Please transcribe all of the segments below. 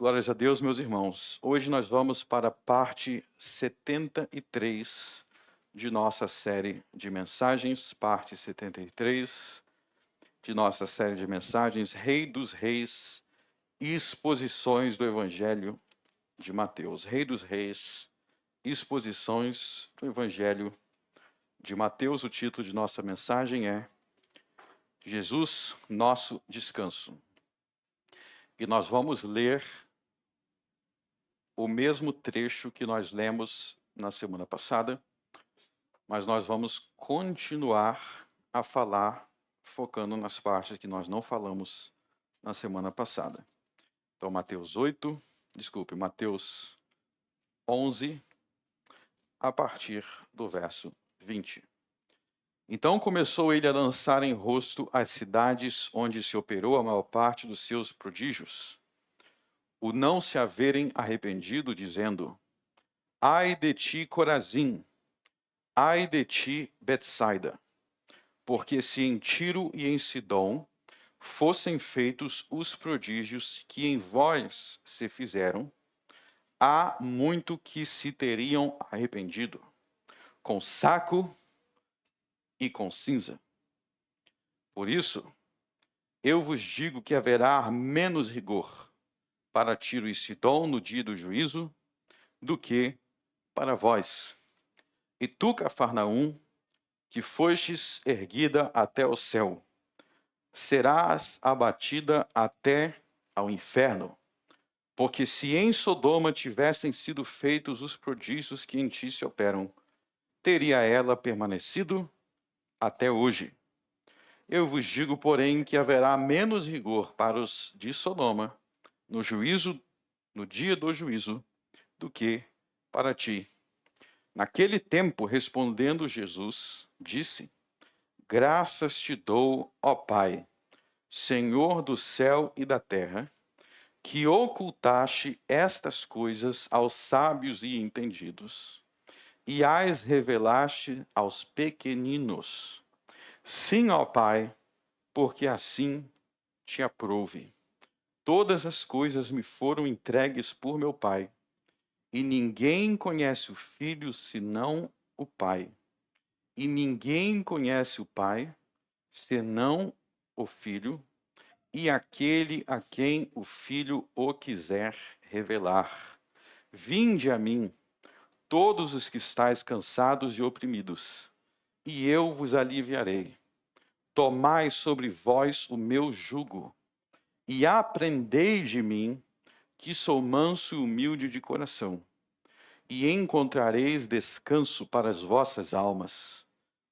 Glórias a Deus, meus irmãos. Hoje nós vamos para a parte 73 de nossa série de mensagens, parte 73 de nossa série de mensagens, Rei dos Reis, exposições do Evangelho de Mateus. Rei dos Reis, exposições do Evangelho de Mateus. O título de nossa mensagem é Jesus, nosso descanso. E nós vamos ler o mesmo trecho que nós lemos na semana passada, mas nós vamos continuar a falar, focando nas partes que nós não falamos na semana passada. Então, Mateus 11, a partir do verso 20. Então começou ele a lançar em rosto as cidades onde se operou a maior parte dos seus prodígios, o não se haverem arrependido, dizendo: Ai de ti, Corazim! Ai de ti, Betsaida! Porque se em Tiro e em Sidom fossem feitos os prodígios que em vós se fizeram, há muito que se teriam arrependido, com saco e com cinza. Por isso, eu vos digo que haverá menos rigor para Tiro e Sidom no dia do juízo do que para vós. E tu, Cafarnaum, que fostes erguida até o céu, serás abatida até ao inferno. Porque se em Sodoma tivessem sido feitos os prodígios que em ti se operam, teria ela permanecido até hoje. Eu vos digo, porém, que haverá menos rigor para os de Sodoma no dia do juízo, do que para ti. Naquele tempo, respondendo Jesus, disse: Graças te dou, ó Pai, Senhor do céu e da terra, que ocultaste estas coisas aos sábios e entendidos, e as revelaste aos pequeninos. Sim, ó Pai, porque assim te aprouve. Todas as coisas me foram entregues por meu Pai, e ninguém conhece o Filho senão o Pai. E ninguém conhece o Pai senão o Filho, e aquele a quem o Filho o quiser revelar. Vinde a mim, todos os que estáis cansados e oprimidos, e eu vos aliviarei. Tomai sobre vós o meu jugo, e aprendei de mim, que sou manso e humilde de coração, e encontrareis descanso para as vossas almas,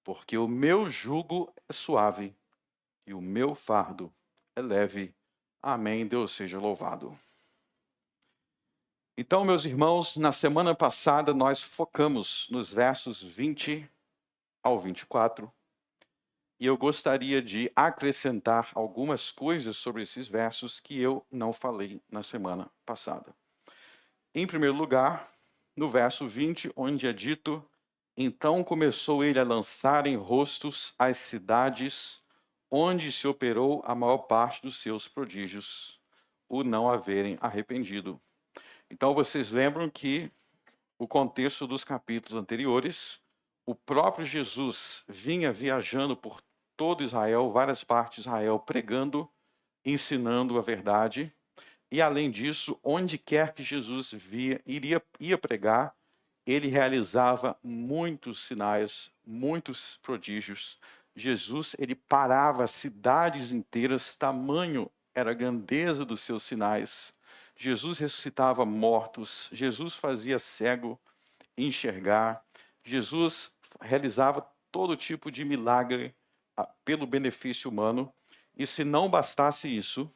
porque o meu jugo é suave, e o meu fardo é leve. Amém. Deus seja louvado. Então, meus irmãos, na semana passada nós focamos nos versos 20 ao 24, e eu gostaria de acrescentar algumas coisas sobre esses versos que eu não falei na semana passada. Em primeiro lugar, no verso 20, onde é dito: Então começou ele a lançar em rostos as cidades onde se operou a maior parte dos seus prodígios, o não haverem arrependido. Então vocês lembram que o contexto dos capítulos anteriores, o próprio Jesus vinha viajando por todo Israel, várias partes de Israel, pregando, ensinando a verdade. E além disso, onde quer que Jesus ia pregar, ele realizava muitos sinais, muitos prodígios. Jesus, ele parava cidades inteiras, tamanho era a grandeza dos seus sinais. Jesus ressuscitava mortos, Jesus fazia cego enxergar, Jesus realizava todo tipo de milagre pelo benefício humano. E se não bastasse isso,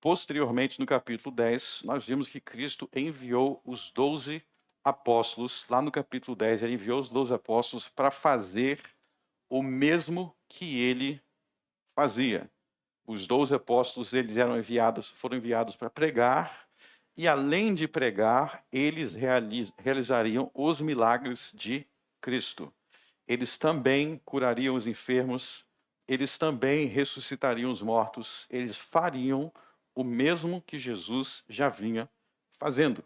posteriormente no capítulo 10, nós vimos que Cristo enviou os 12 apóstolos. Lá no capítulo 10, ele enviou os 12 apóstolos para fazer o mesmo que ele fazia. Os 12 apóstolos, eles foram enviados para pregar, e além de pregar, eles realizariam os milagres de Cristo. Eles também curariam os enfermos, eles também ressuscitariam os mortos, eles fariam o mesmo que Jesus já vinha fazendo.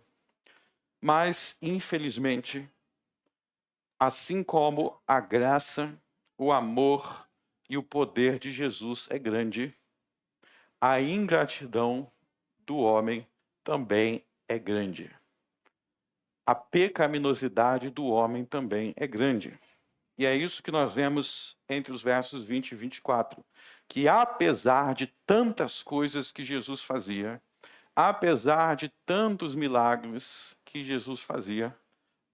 Mas, infelizmente, assim como a graça, o amor e o poder de Jesus é grande, a ingratidão do homem também é grande. A pecaminosidade do homem também é grande. E é isso que nós vemos entre os versos 20 e 24. Que apesar de tantas coisas que Jesus fazia, apesar de tantos milagres que Jesus fazia,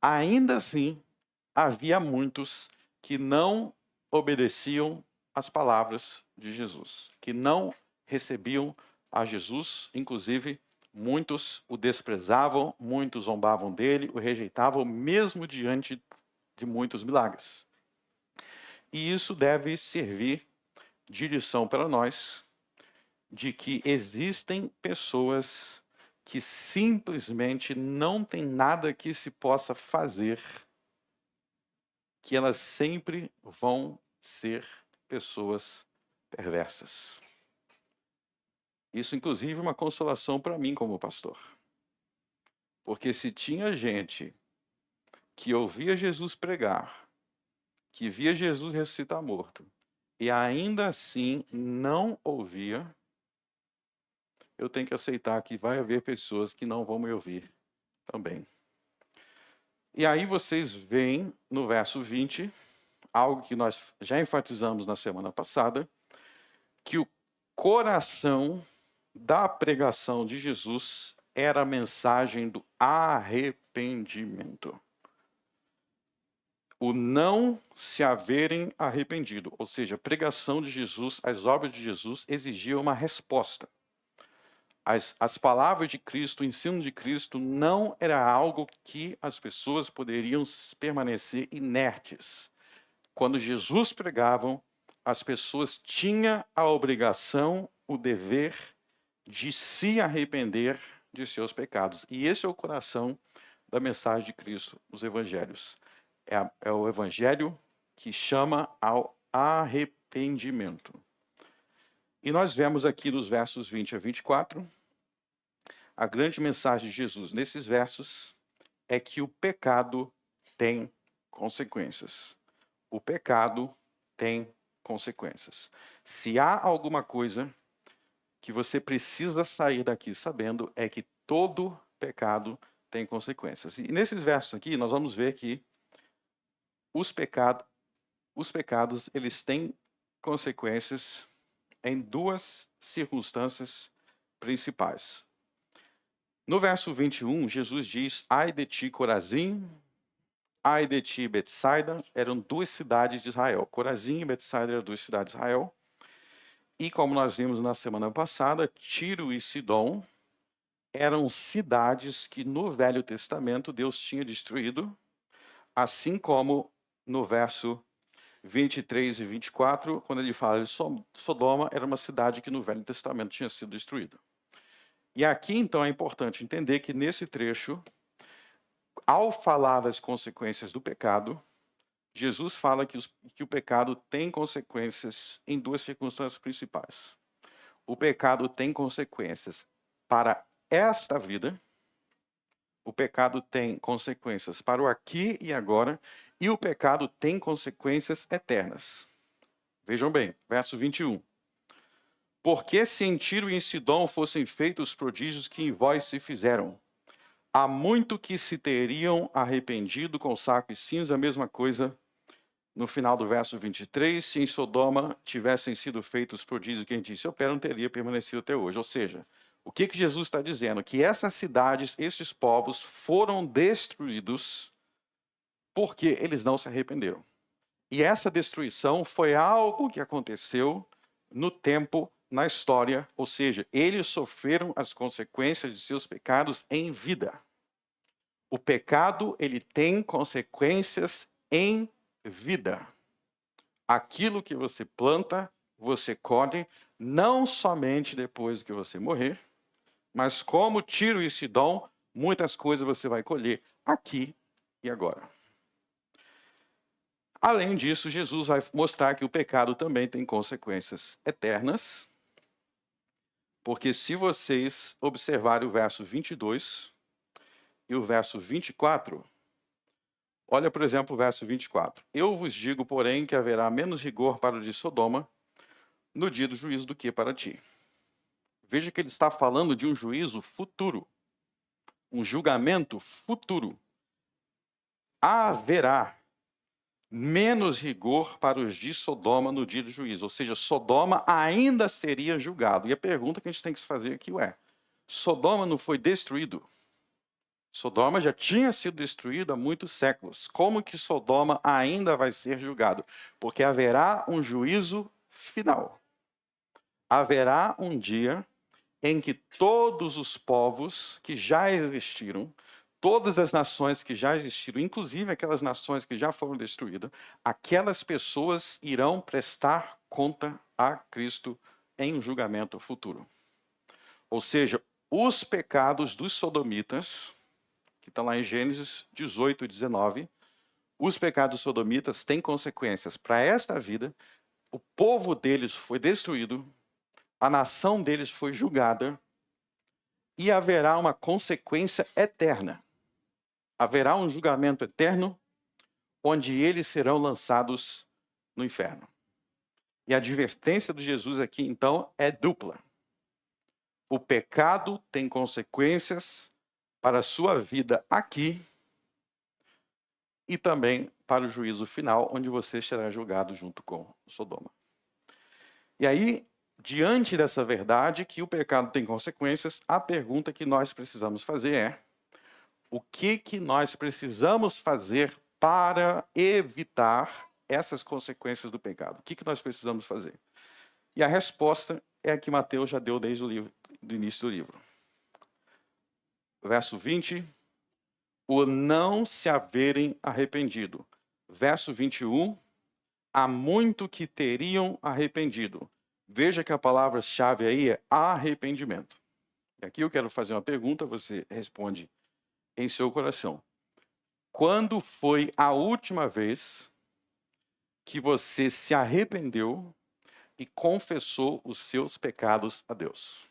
ainda assim havia muitos que não obedeciam às palavras de Jesus, que não recebiam a Jesus, inclusive muitos o desprezavam, muitos zombavam dele, o rejeitavam, mesmo diante de muitos milagres. E isso deve servir de lição para nós, de que existem pessoas que simplesmente não tem nada que se possa fazer, que elas sempre vão ser pessoas perversas. Isso, inclusive, é uma consolação para mim como pastor. Porque se tinha gente que ouvia Jesus pregar, que via Jesus ressuscitar morto, e ainda assim não ouvia, eu tenho que aceitar que vai haver pessoas que não vão me ouvir também. E aí vocês veem no verso 20, algo que nós já enfatizamos na semana passada, que o coração da pregação de Jesus era a mensagem do arrependimento. O não se haverem arrependido, ou seja, a pregação de Jesus, as obras de Jesus exigiam uma resposta. As palavras de Cristo, o ensino de Cristo não era algo que as pessoas poderiam permanecer inertes. Quando Jesus pregava, as pessoas tinham a obrigação, o dever de se arrepender de seus pecados. E esse é o coração da mensagem de Cristo nos evangelhos. É o evangelho que chama ao arrependimento. E nós vemos aqui nos versos 20 a 24, a grande mensagem de Jesus nesses versos é que o pecado tem consequências. O pecado tem consequências. Se há alguma coisa que você precisa sair daqui sabendo, é que todo pecado tem consequências. E nesses versos aqui, nós vamos ver que os pecados, eles têm consequências em duas circunstâncias principais. No verso 21, Jesus diz: ai de ti, Corazim, ai de ti, Betsaida. Eram duas cidades de Israel. Corazim e Betsaida eram duas cidades de Israel. E como nós vimos na semana passada, Tiro e Sidom eram cidades que no Velho Testamento Deus tinha destruído, assim como no verso 23 e 24, quando ele fala de Sodoma, era uma cidade que no Velho Testamento tinha sido destruída. E aqui, então, é importante entender que nesse trecho, ao falar das consequências do pecado, Jesus fala que o pecado tem consequências em duas circunstâncias principais. O pecado tem consequências para esta vida, o pecado tem consequências para o aqui e agora, e o pecado tem consequências eternas. Vejam bem, verso 21. Porque se em Tiro e em Sidom fossem feitos os prodígios que em vós se fizeram, há muito que se teriam arrependido com saco e cinza, a mesma coisa no final do verso 23, se em Sodoma tivessem sido feitos os prodígios que a gente disse, opera, não teria permanecido até hoje. Ou seja, o que Jesus está dizendo? Que essas cidades, estes povos foram destruídos porque eles não se arrependeram. E essa destruição foi algo que aconteceu no tempo, na história, ou seja, eles sofreram as consequências de seus pecados em vida. O pecado, ele tem consequências em vida. Aquilo que você planta, você colhe, não somente depois que você morrer, mas como Tiro e Sidom, muitas coisas você vai colher aqui e agora. Além disso, Jesus vai mostrar que o pecado também tem consequências eternas, Porque se vocês observarem o verso 22 e o verso 24, olha, por exemplo, o verso 24. Eu vos digo, porém, que haverá menos rigor para o de Sodoma no dia do juízo do que para ti. Veja que ele está falando de um juízo futuro, um julgamento futuro. Haverá menos rigor para os de Sodoma no dia do juízo, ou seja, Sodoma ainda seria julgado. E a pergunta que a gente tem que se fazer aqui é: Sodoma não foi destruído? Sodoma já tinha sido destruído há muitos séculos. Como que Sodoma ainda vai ser julgado? Porque haverá um juízo final. Haverá um dia em que todos os povos que já existiram, todas as nações que já existiram, inclusive aquelas nações que já foram destruídas, aquelas pessoas irão prestar conta a Cristo em um julgamento futuro. Ou seja, os pecados dos sodomitas, que está lá em Gênesis 18 e 19, os pecados sodomitas têm consequências para esta vida, o povo deles foi destruído, a nação deles foi julgada, e haverá uma consequência eterna. Haverá um julgamento eterno, onde eles serão lançados no inferno. E a advertência de Jesus aqui, então, é dupla. O pecado tem consequências para a sua vida aqui, e também para o juízo final, onde você será julgado junto com Sodoma. E aí, diante dessa verdade, que o pecado tem consequências, a pergunta que nós precisamos fazer é: o que nós precisamos fazer para evitar essas consequências do pecado? O que nós precisamos fazer? E a resposta é a que Mateus já deu desde do início do livro. Verso 20, o não se haverem arrependido. Verso 21, há muito que teriam arrependido. Veja que a palavra-chave aí é arrependimento. E aqui eu quero fazer uma pergunta, você responde em seu coração. Quando foi a última vez que você se arrependeu e confessou os seus pecados a Deus?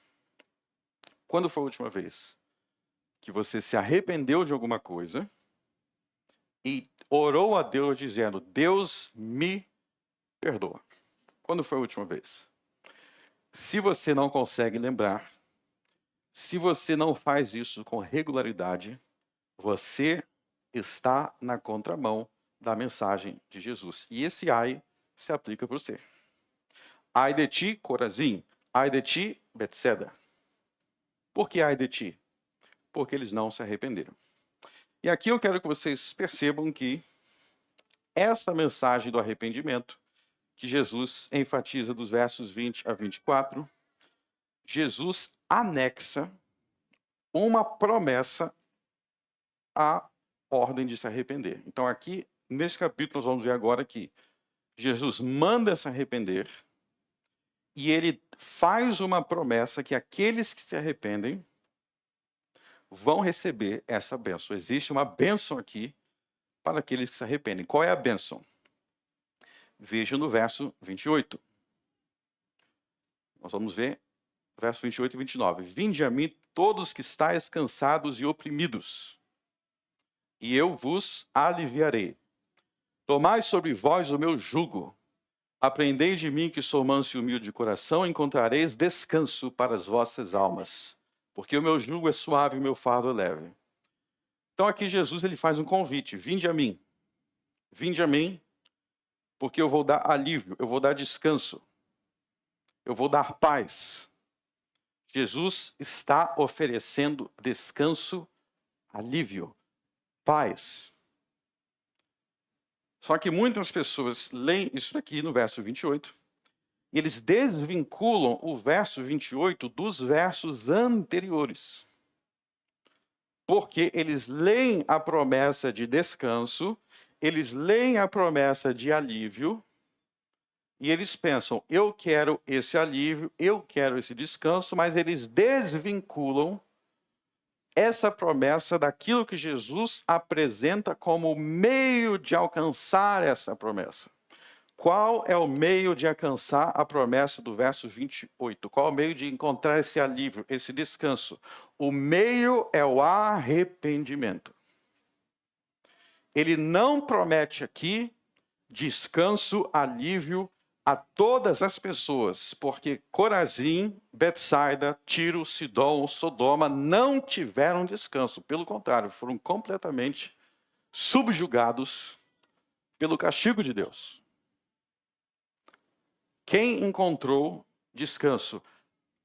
Quando foi a última vez que você se arrependeu de alguma coisa e orou a Deus dizendo: Deus me perdoa? Quando foi a última vez? Se você não consegue lembrar, se você não faz isso com regularidade, você está na contramão da mensagem de Jesus. E esse ai se aplica para você. Ai de ti, Corazim. Ai de ti, Betseda. Por que ai de ti? Porque eles não se arrependeram. E aqui eu quero que vocês percebam que essa mensagem do arrependimento, que Jesus enfatiza dos versos 20 a 24, Jesus anexa uma promessa à ordem de se arrepender. Então aqui, nesse capítulo, nós vamos ver agora que Jesus manda se arrepender e ele faz uma promessa que aqueles que se arrependem vão receber essa bênção. Existe uma bênção aqui para aqueles que se arrependem. Qual é a bênção? Veja no verso 28. Nós vamos ver verso 28 e 29. Vinde a mim todos que estáis cansados e oprimidos, e eu vos aliviarei. Tomai sobre vós o meu jugo. Aprendei de mim, que sou manso e humilde de coração, e encontrareis descanso para as vossas almas. Porque o meu jugo é suave e o meu fardo é leve. Então aqui Jesus ele faz um convite. Vinde a mim. Vinde a mim, porque eu vou dar alívio, eu vou dar descanso. Eu vou dar paz. Jesus está oferecendo descanso, alívio, paz. Só que muitas pessoas leem isso aqui no verso 28 e eles desvinculam o verso 28 dos versos anteriores. Porque eles leem a promessa de descanso, eles leem a promessa de alívio, e eles pensam: eu quero esse alívio, eu quero esse descanso, mas eles desvinculam essa promessa daquilo que Jesus apresenta como meio de alcançar essa promessa. Qual é o meio de alcançar a promessa do verso 28? Qual é o meio de encontrar esse alívio, esse descanso? O meio é o arrependimento. Ele não promete aqui descanso, alívio a todas as pessoas, porque Corazim, Betsaida, Tiro, Sidom, Sodoma não tiveram descanso. Pelo contrário, foram completamente subjugados pelo castigo de Deus. Quem encontrou descanso?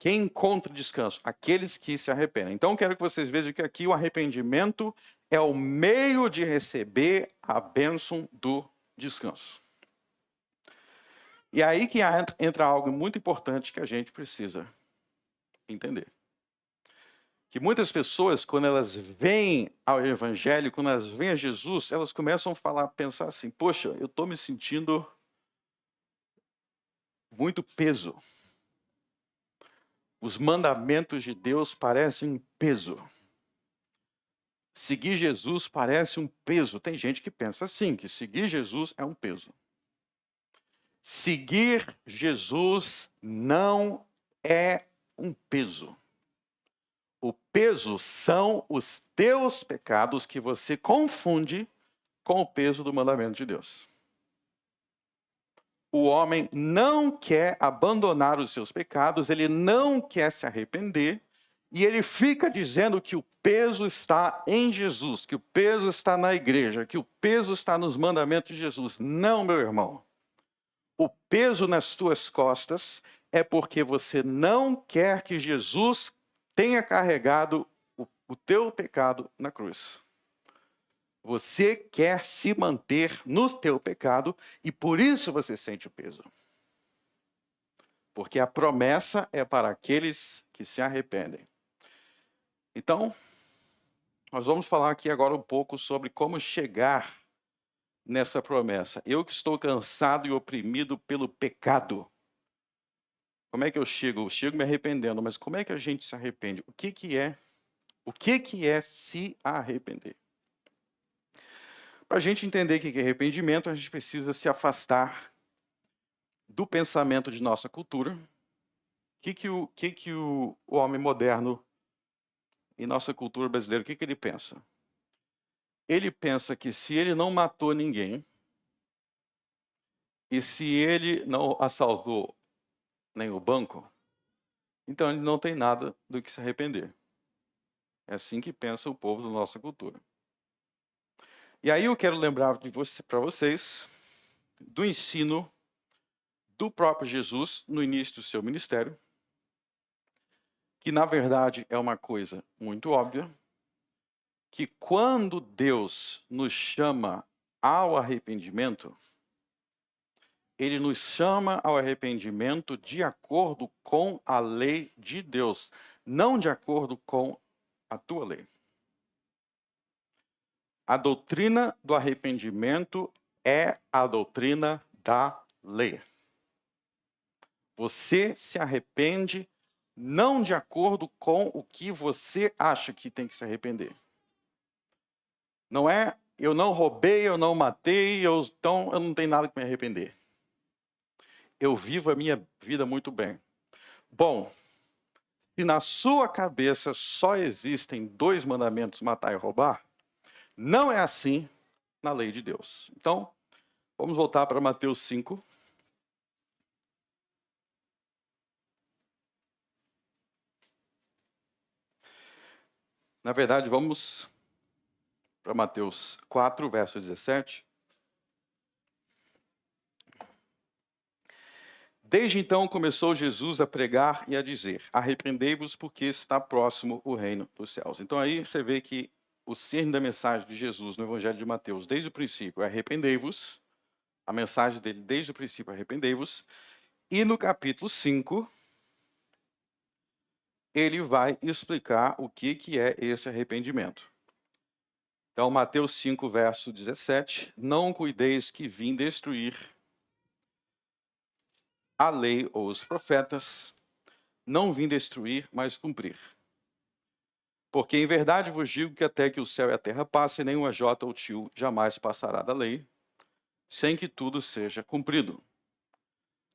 Quem encontra descanso? Aqueles que se arrependem. Então, quero que vocês vejam que aqui o arrependimento é o meio de receber a bênção do descanso. E aí que entra algo muito importante que a gente precisa entender. Que muitas pessoas, quando elas vêm ao Evangelho, quando elas vêm a Jesus, elas começam a pensar assim, poxa, eu estou me sentindo muito peso. Os mandamentos de Deus parecem um peso. Seguir Jesus parece um peso. Tem gente que pensa assim, que seguir Jesus é um peso. Seguir Jesus não é um peso. O peso são os teus pecados que você confunde com o peso do mandamento de Deus. O homem não quer abandonar os seus pecados, ele não quer se arrepender, e ele fica dizendo que o peso está em Jesus, que o peso está na igreja, que o peso está nos mandamentos de Jesus. Não, meu irmão. O peso nas tuas costas é porque você não quer que Jesus tenha carregado o teu pecado na cruz. Você quer se manter no teu pecado e por isso você sente o peso. Porque a promessa é para aqueles que se arrependem. Então, nós vamos falar aqui agora um pouco sobre como chegar nessa promessa. Eu que estou cansado e oprimido pelo pecado. Como é que eu chego? Eu chego me arrependendo, mas como é que a gente se arrepende? O que é se arrepender? Para a gente entender o que é arrependimento, a gente precisa se afastar do pensamento de nossa cultura. O que o homem moderno e nossa cultura brasileira, o que ele pensa? Ele pensa que se ele não matou ninguém, e se ele não assaltou nem o banco, então ele não tem nada do que se arrepender. É assim que pensa o povo da nossa cultura. E aí eu quero lembrar para vocês do ensino do próprio Jesus no início do seu ministério, que na verdade é uma coisa muito óbvia, que quando Deus nos chama ao arrependimento, Ele nos chama ao arrependimento de acordo com a lei de Deus, não de acordo com a tua lei. A doutrina do arrependimento é a doutrina da lei. Você se arrepende não de acordo com o que você acha que tem que se arrepender. Não é, eu não roubei, eu não matei, então eu não tenho nada que me arrepender. Eu vivo a minha vida muito bem. Bom, se na sua cabeça só existem 2 mandamentos, matar e roubar, não é assim na lei de Deus. Então, vamos voltar para Mateus 5. Na verdade, vamos para Mateus 4, verso 17. Desde então começou Jesus a pregar e a dizer: arrependei-vos porque está próximo o reino dos céus. Então aí você vê que o cerne da mensagem de Jesus no Evangelho de Mateus, desde o princípio, é arrependei-vos. A mensagem dele desde o princípio, arrependei-vos. E no capítulo 5, ele vai explicar o que é esse arrependimento. Então, Mateus 5, verso 17, não cuideis que vim destruir a lei ou os profetas, não vim destruir, mas cumprir. Porque em verdade vos digo que até que o céu e a terra passem, nenhuma jota ou tio jamais passará da lei, sem que tudo seja cumprido.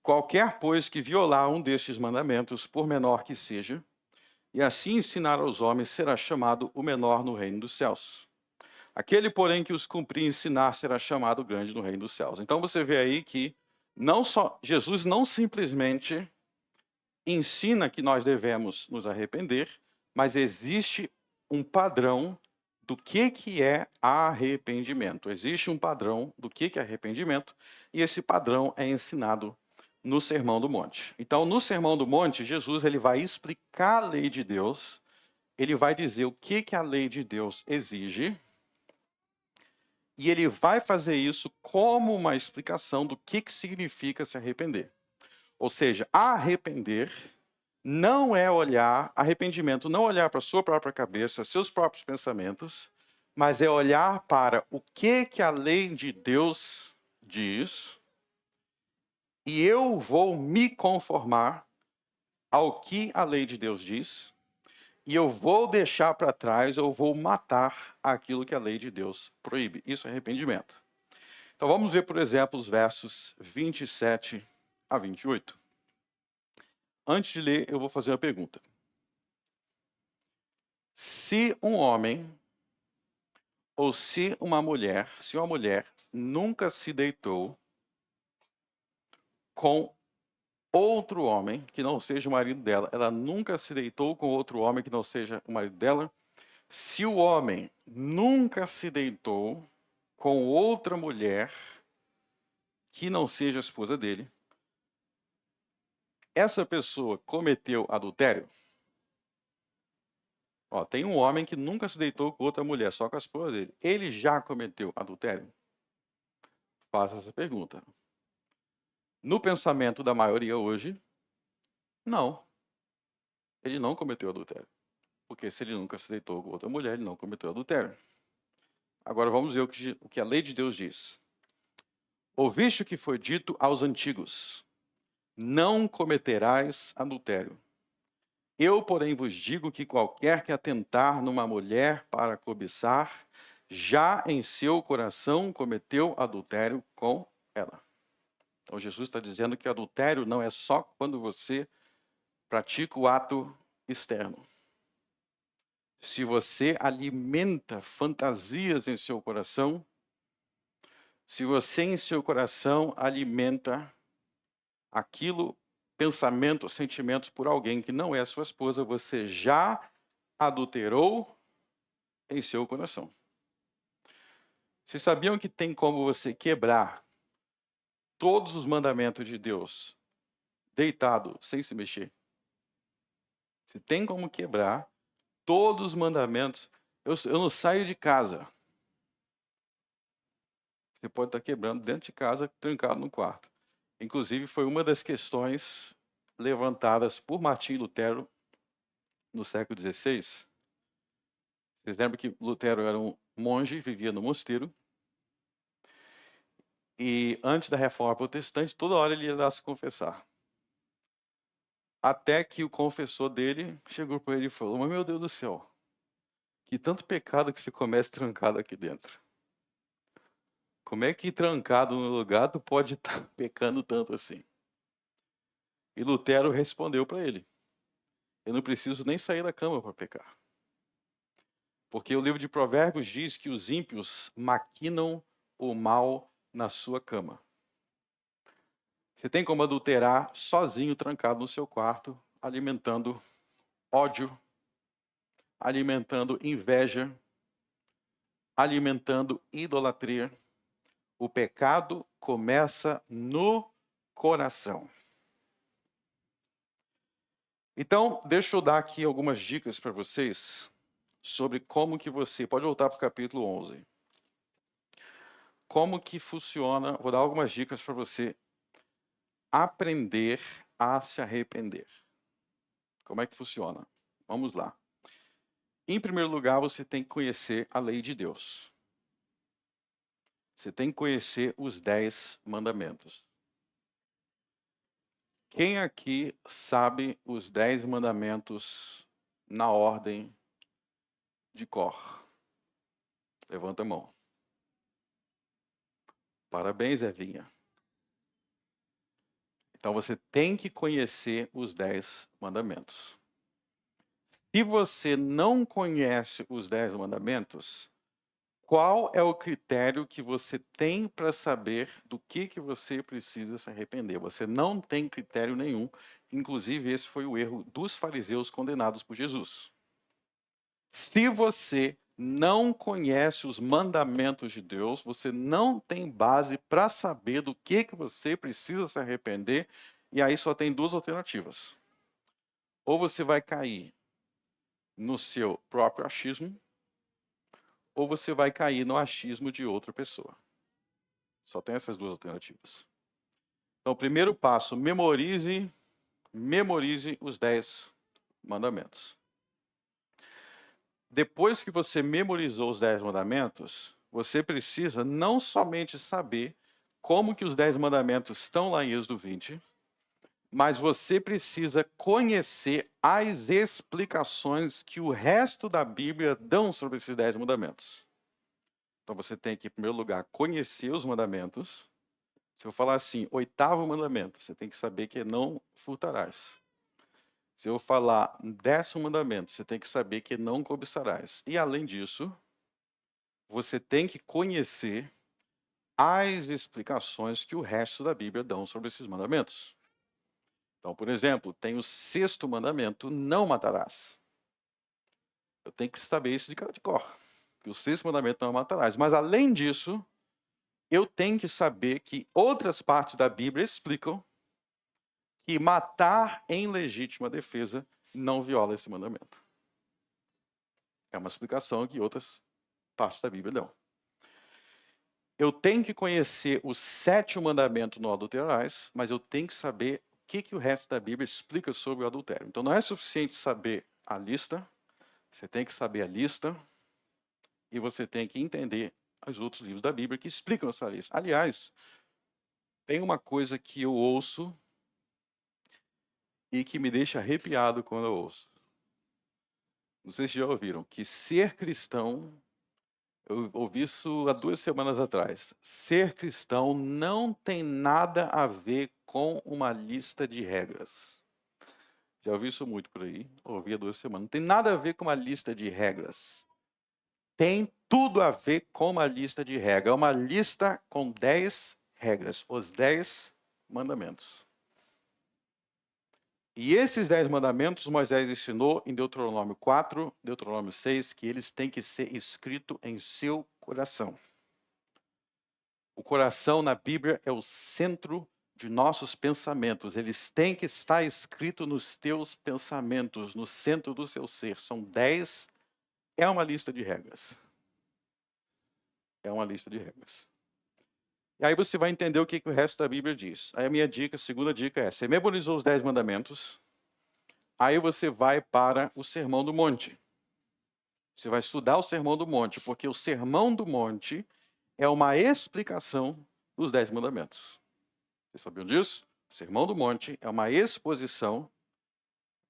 Qualquer, pois, que violar um destes mandamentos, por menor que seja, e assim ensinar aos homens, será chamado o menor no reino dos céus. Aquele, porém, que os cumprir e ensinar, será chamado grande no reino dos céus. Então você vê aí que Jesus não simplesmente ensina que nós devemos nos arrepender, mas existe um padrão do que é arrependimento. Existe um padrão do que é arrependimento, e esse padrão é ensinado no Sermão do Monte. Então, no Sermão do Monte, Jesus ele vai explicar a lei de Deus, ele vai dizer o que a lei de Deus exige, e ele vai fazer isso como uma explicação do que significa se arrepender. Ou seja, arrepender não é olhar, arrependimento não é olhar para a sua própria cabeça, seus próprios pensamentos, mas é olhar para o que a lei de Deus diz, e eu vou me conformar ao que a lei de Deus diz, e eu vou deixar para trás, eu vou matar aquilo que a lei de Deus proíbe. Isso é arrependimento. Então vamos ver, por exemplo, os versos 27 a 28. Antes de ler, eu vou fazer uma pergunta. Se um homem ou se uma mulher nunca se deitou com outro homem que não seja o marido dela, ela nunca se deitou com outro homem que não seja o marido dela, se o homem nunca se deitou com outra mulher que não seja a esposa dele, essa pessoa cometeu adultério? Ó, tem um homem que nunca se deitou com outra mulher, só com a esposa dele. Ele já cometeu adultério? Faça essa pergunta. No pensamento da maioria hoje, não. Ele não cometeu adultério. Porque se ele nunca se deitou com outra mulher, ele não cometeu adultério. Agora vamos ver o que a lei de Deus diz. Ouviste o que foi dito aos antigos: não cometerás adultério. Eu, porém, vos digo que qualquer que atentar numa mulher para cobiçar, já em seu coração cometeu adultério com ela. Então Jesus está dizendo que adultério não é só quando você pratica o ato externo. Se você alimenta fantasias em seu coração, se você em seu coração alimenta aquilo, pensamentos, sentimentos por alguém que não é sua esposa, você já adulterou em seu coração. Vocês sabiam que tem como você quebrar todos os mandamentos de Deus deitado, sem se mexer? Você tem como quebrar todos os mandamentos. Eu não saio de casa. Você pode estar quebrando dentro de casa, trancado no quarto. Inclusive, foi uma das questões levantadas por Martim Lutero no século XVI. Vocês lembram que Lutero era um monge, vivia no mosteiro. E antes da Reforma Protestante, toda hora ele ia lá se confessar. Até que o confessor dele chegou para ele e falou: mas meu Deus do céu, que tanto pecado que você comete trancado aqui dentro. Como é que trancado no lugar tu pode estar pecando tanto assim? E Lutero respondeu para ele: eu não preciso nem sair da cama para pecar. Porque o livro de Provérbios diz que os ímpios maquinam o mal na sua cama. Você tem como adulterar sozinho, trancado no seu quarto, alimentando ódio, alimentando inveja, alimentando idolatria. O pecado começa no coração. Então, deixa eu dar aqui algumas dicas para vocês sobre como que você... Pode voltar para o capítulo 11. Como que funciona... Vou dar algumas dicas para você aprender a se arrepender. Como é que funciona? Vamos lá. Em primeiro lugar, você tem que conhecer a lei de Deus. Você tem que conhecer os 10 mandamentos. Quem aqui sabe os 10 mandamentos na ordem de cor? Levanta a mão. Parabéns, Evinha. Então você tem que conhecer os 10 mandamentos. Se você não conhece os 10 mandamentos, qual é o critério que você tem para saber do que você precisa se arrepender? Você não tem critério nenhum. Inclusive, esse foi o erro dos fariseus condenados por Jesus. Se você não conhece os mandamentos de Deus, você não tem base para saber do que você precisa se arrepender, e aí só tem duas alternativas. Ou você vai cair no seu próprio achismo, ou você vai cair no achismo de outra pessoa. Só tem essas duas alternativas. Então, o primeiro passo, memorize os 10 mandamentos. Depois que você memorizou os 10 mandamentos, você precisa não somente saber como que os 10 mandamentos estão lá em Êxodo 20, mas você precisa conhecer as explicações que o resto da Bíblia dão sobre esses 10 mandamentos. Então você tem que, em primeiro lugar, conhecer os mandamentos. Se eu falar assim, 8º mandamento, você tem que saber que não furtarás. Se eu falar 10º mandamento, você tem que saber que não cobiçarás. E além disso, você tem que conhecer as explicações que o resto da Bíblia dão sobre esses mandamentos. Então, por exemplo, tem o 6º mandamento, não matarás. Eu tenho que saber isso de cor, que o 6º mandamento não matarás. Mas além disso, eu tenho que saber que outras partes da Bíblia explicam que matar em legítima defesa não viola esse mandamento. É uma explicação que outras partes da Bíblia dão. Eu tenho que conhecer o 7º mandamento, não adulterarás, mas eu tenho que saber o que o resto da Bíblia explica sobre o adultério. Então não é suficiente saber a lista, você tem que saber a lista e você tem que entender os outros livros da Bíblia que explicam essa lista. Aliás, tem uma coisa que eu ouço e que me deixa arrepiado quando eu ouço. Não sei se já ouviram, que ser cristão, eu ouvi isso há 2 semanas atrás, ser cristão não tem nada a ver com uma lista de regras. Já ouvi isso muito por aí, ouvi há 2 semanas. Não tem nada a ver com uma lista de regras. Tem tudo a ver com uma lista de regras. É uma lista com 10 regras, os 10 mandamentos. E esses 10 mandamentos, Moisés ensinou em Deuteronômio 4, Deuteronômio 6, que eles têm que ser escritos em seu coração. O coração na Bíblia é o centro de nossos pensamentos. Eles têm que estar escritos nos teus pensamentos, no centro do seu ser. São 10, é uma lista de regras. É uma lista de regras. E aí você vai entender o que o resto da Bíblia diz. Aí a minha dica, a segunda dica é, você memorizou os 10 mandamentos, aí você vai para o Sermão do Monte. Você vai estudar o Sermão do Monte, porque o Sermão do Monte é uma explicação dos 10 mandamentos. Vocês sabiam disso? O Sermão do Monte é uma exposição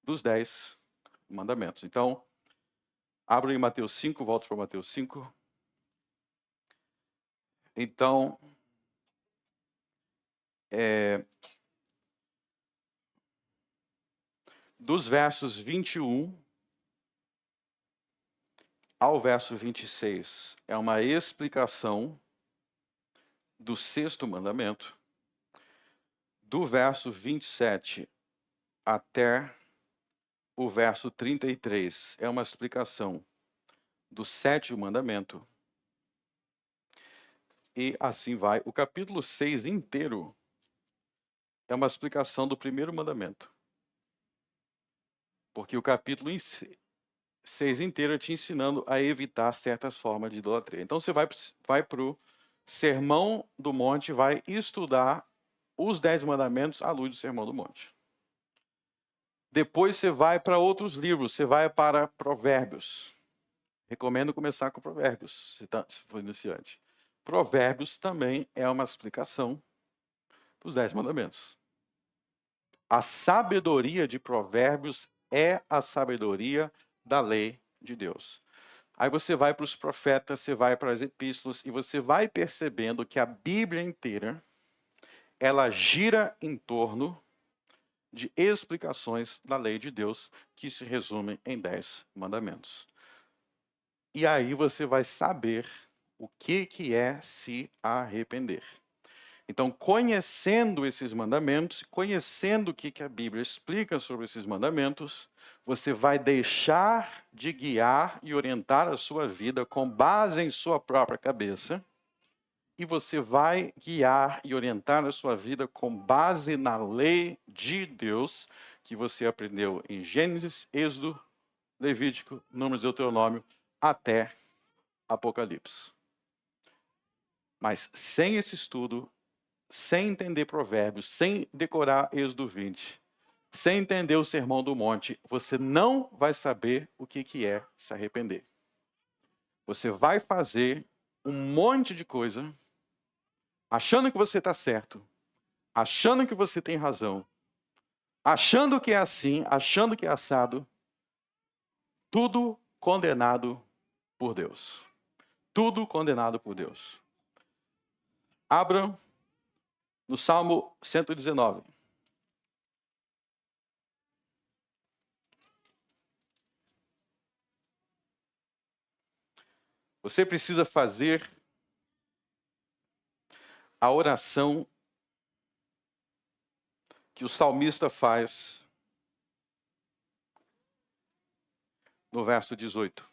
dos 10 mandamentos. Então, abra em Mateus 5, volta para Mateus 5. Então, dos versos 21 ao verso 26, é uma explicação do 6º mandamento. Do verso 27 até o verso 33, é uma explicação do 7º mandamento. E assim vai. O capítulo 6 inteiro é uma explicação do 1º mandamento. Porque o capítulo 6 inteiro é te ensinando a evitar certas formas de idolatria. Então você vai para o Sermão do Monte, vai estudar os 10 mandamentos à luz do Sermão do Monte. Depois você vai para outros livros, você vai para Provérbios. Recomendo começar com Provérbios, se for iniciante. Provérbios também é uma explicação dos 10 mandamentos. A sabedoria de Provérbios é a sabedoria da lei de Deus. Aí você vai para os profetas, você vai para as epístolas e você vai percebendo que a Bíblia inteira ela gira em torno de explicações da lei de Deus, que se resumem em 10 mandamentos. E aí você vai saber o que é se arrepender. Então, conhecendo esses mandamentos, conhecendo o que a Bíblia explica sobre esses mandamentos, você vai deixar de guiar e orientar a sua vida com base em sua própria cabeça, e você vai guiar e orientar a sua vida com base na lei de Deus, que você aprendeu em Gênesis, Êxodo, Levítico, Números e Deuteronômio, até Apocalipse. Mas sem esse estudo, sem entender Provérbios, sem decorar Êxodo 20, sem entender o Sermão do Monte, você não vai saber o que é se arrepender. Você vai fazer um monte de coisa, achando que você está certo, achando que você tem razão, achando que é assim, achando que é assado, tudo condenado por Deus. Tudo condenado por Deus. Abram no Salmo 119. Você precisa fazer a oração que o salmista faz no verso 18.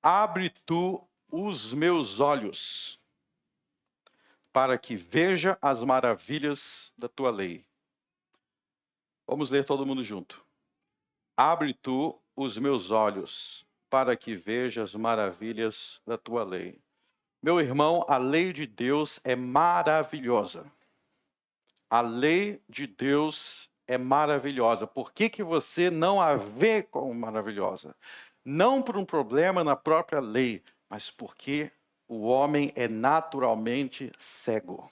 Abre tu os meus olhos, para que veja as maravilhas da tua lei. Vamos ler todo mundo junto. Abre tu os meus olhos, para que veja as maravilhas da tua lei. Meu irmão, a lei de Deus é maravilhosa. A lei de Deus é maravilhosa. Por que você não a vê como maravilhosa? Não por um problema na própria lei, mas porque o homem é naturalmente cego.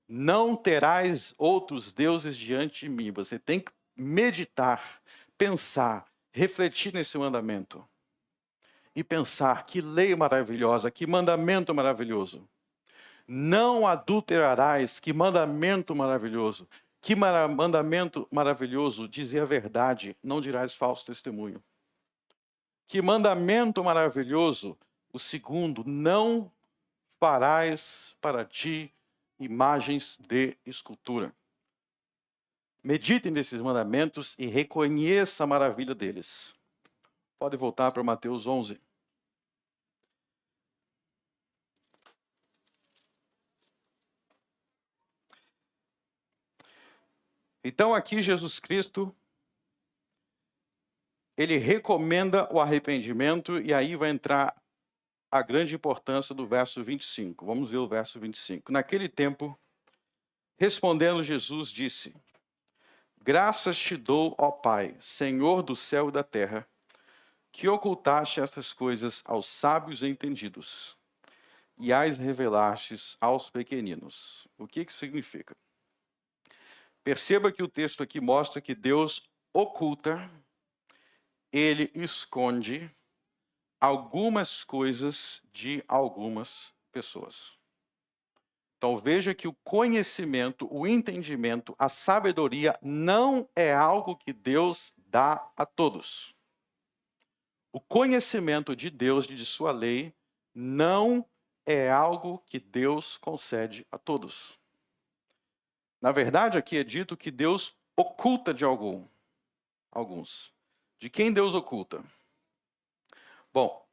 Não terás outros deuses diante de mim. Você tem que meditar, pensar, refletir nesse mandamento. E pensar, que lei maravilhosa, que mandamento maravilhoso. Não adulterarás, que mandamento maravilhoso. Que mandamento maravilhoso, dizer a verdade, não dirás falso testemunho. Que mandamento maravilhoso, o segundo, não farás para ti imagens de escultura. Meditem nesses mandamentos e reconheça a maravilha deles. Pode voltar para Mateus 11. Então aqui Jesus Cristo, ele recomenda o arrependimento, e aí vai entrar a grande importância do verso 25. Vamos ver o verso 25. Naquele tempo, respondendo Jesus, disse: Graças te dou, ó Pai, Senhor do céu e da terra, que ocultaste essas coisas aos sábios e entendidos, e as revelastes aos pequeninos. O que significa? Perceba que o texto aqui mostra que Deus oculta, ele esconde algumas coisas de algumas pessoas. Então veja que o conhecimento, o entendimento, a sabedoria não é algo que Deus dá a todos. O conhecimento de Deus e de sua lei não é algo que Deus concede a todos. Na verdade, aqui é dito que Deus oculta de alguns. De quem Deus oculta? Bom,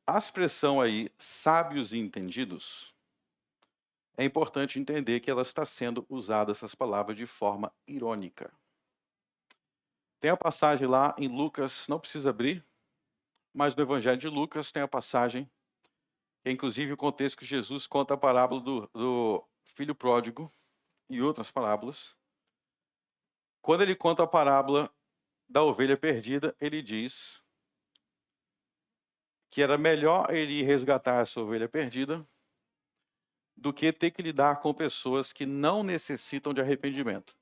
a expressão aí, sábios e entendidos, é importante entender que ela está sendo usada, essas palavras, de forma irônica. Tem a passagem lá em Lucas, não precisa abrir, mas no Evangelho de Lucas tem a passagem, que é inclusive o contexto que Jesus conta a parábola do filho pródigo e outras parábolas. Quando ele conta a parábola da ovelha perdida, ele diz que era melhor ele ir resgatar essa ovelha perdida do que ter que lidar com pessoas que não necessitam de arrependimento.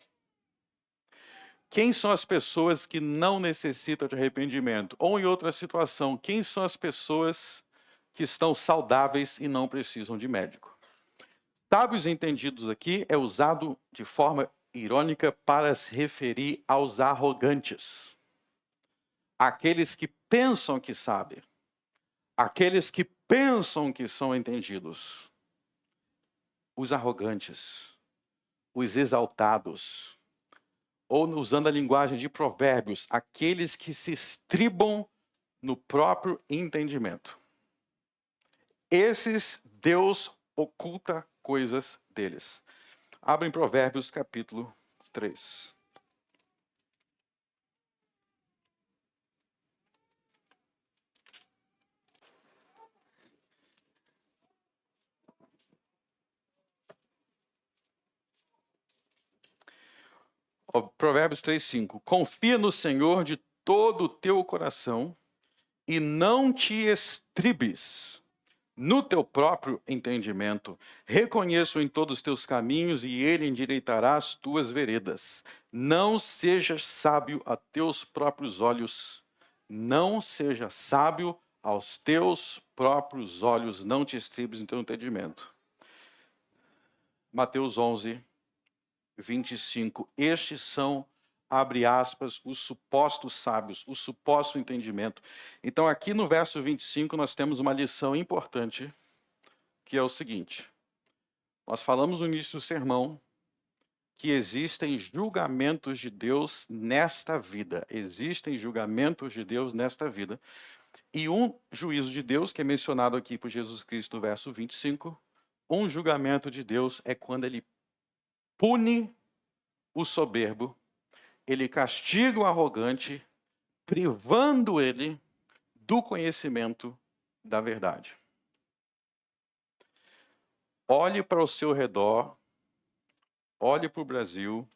Quem são as pessoas que não necessitam de arrependimento? Ou em outra situação, quem são as pessoas que estão saudáveis e não precisam de médico. Sábios entendidos aqui é usado de forma irônica para se referir aos arrogantes. Aqueles que pensam que sabem. Aqueles que pensam que são entendidos. Os arrogantes. Os exaltados. Ou usando a linguagem de Provérbios, aqueles que se estribam no próprio entendimento. Esses, Deus oculta coisas deles. Abrem Provérbios capítulo 3. Provérbios 3:5. Confia no Senhor de todo o teu coração e não te estribes no teu próprio entendimento. Reconheça-o em todos os teus caminhos e ele endireitará as tuas veredas. Não sejas sábio a teus próprios olhos. Não seja sábio aos teus próprios olhos. Não te estribes no teu entendimento. Mateus 11:25. Estes são, abre aspas, os supostos sábios, o suposto entendimento. Então, aqui no verso 25, nós temos uma lição importante, que é o seguinte. Nós falamos no início do sermão que existem julgamentos de Deus nesta vida. Existem julgamentos de Deus nesta vida. E um juízo de Deus, que é mencionado aqui por Jesus Cristo no verso 25, um julgamento de Deus é quando ele pune o soberbo, ele castiga o arrogante, privando ele do conhecimento da verdade. Olhe para o seu redor, olhe para o Brasil,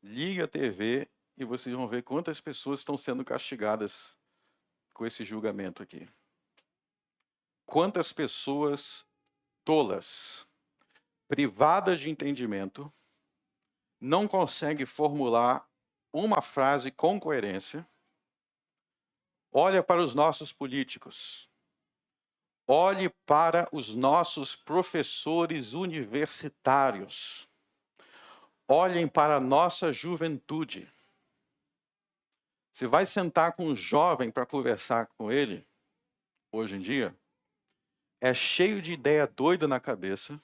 ligue a TV e vocês vão ver quantas pessoas estão sendo castigadas com esse julgamento aqui. Quantas pessoas tolas, privadas de entendimento, não conseguem formular uma frase com coerência. Olha para os nossos políticos. Olhe para os nossos professores universitários. Olhem para a nossa juventude. Você vai sentar com um jovem para conversar com ele, hoje em dia, é cheio de ideia doida na cabeça.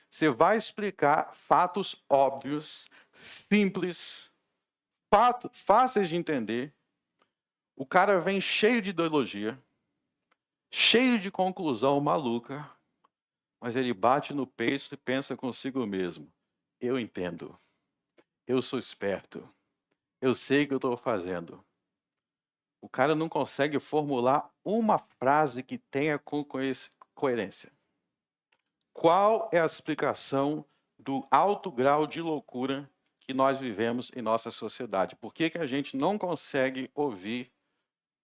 Você vai explicar fatos óbvios, simples, fáceis de entender. O cara vem cheio de ideologia, cheio de conclusão maluca, mas ele bate no peito e pensa consigo mesmo. Eu entendo. Eu sou esperto. Eu sei o que eu estou fazendo. O cara não consegue formular uma frase que tenha coerência. Qual é a explicação do alto grau de loucura que nós vivemos em nossa sociedade? Por que a gente não consegue ouvir,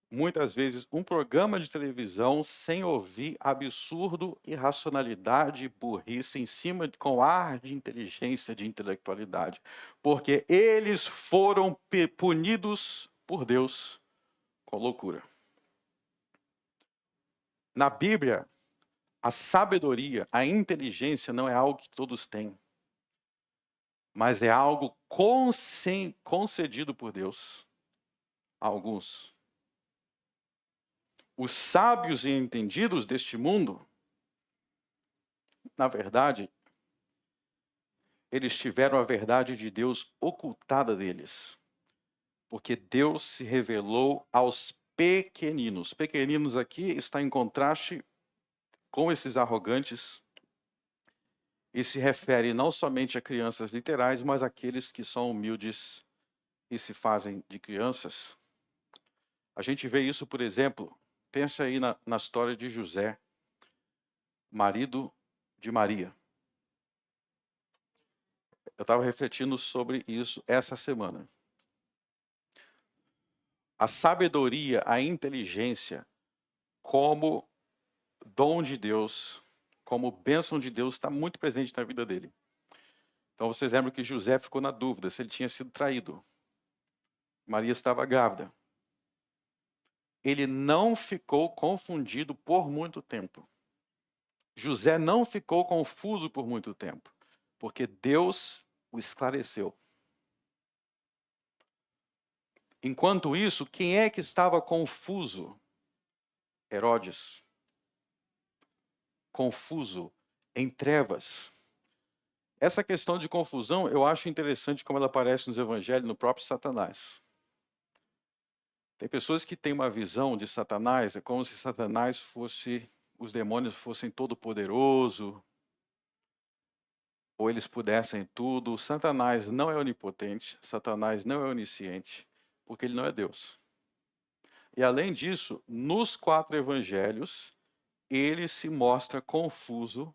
muitas vezes, um programa de televisão sem ouvir absurdo, irracionalidade, burrice em cima, com ar de inteligência, de intelectualidade? Porque eles foram punidos por Deus com loucura. Na Bíblia, a sabedoria, a inteligência não é algo que todos têm, mas é algo concedido por Deus a alguns. Os sábios e entendidos deste mundo, na verdade, eles tiveram a verdade de Deus ocultada deles, porque Deus se revelou aos pequeninos. Pequeninos aqui está em contraste com esses arrogantes, e se refere não somente a crianças literais, mas àqueles que são humildes e se fazem de crianças. A gente vê isso, por exemplo, pensa aí na história de José, marido de Maria. Eu estava refletindo sobre isso essa semana. A sabedoria, a inteligência, como dom de Deus, como bênção de Deus, está muito presente na vida dele. Então vocês lembram que José ficou na dúvida se ele tinha sido traído. Maria estava grávida. ele não ficou confundido por muito tempo. José não ficou confuso por muito tempo, porque Deus o esclareceu. Enquanto isso, quem é que estava confuso? Herodes. Confuso, em trevas. Essa questão de confusão, eu acho interessante como ela aparece nos evangelhos, no próprio Satanás. Tem pessoas que têm uma visão de Satanás, é como se Satanás fosse, os demônios fossem todo-poderoso, ou eles pudessem tudo. Satanás não é onipotente, Satanás não é onisciente, porque ele não é Deus. E além disso, nos 4 evangelhos, ele se mostra confuso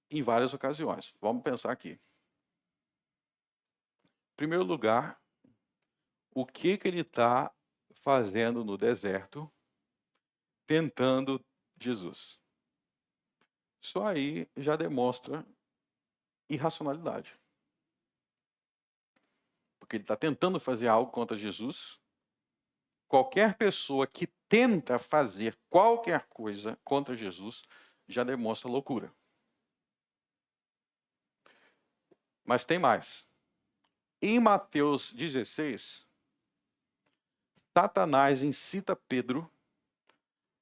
em várias ocasiões. Vamos pensar aqui. Em primeiro lugar, o que ele está fazendo no deserto, tentando Jesus? Isso aí já demonstra irracionalidade. Porque ele está tentando fazer algo contra Jesus. Qualquer pessoa que tenta fazer qualquer coisa contra Jesus já demonstra loucura. Mas tem mais. Em Mateus 16, Satanás incita Pedro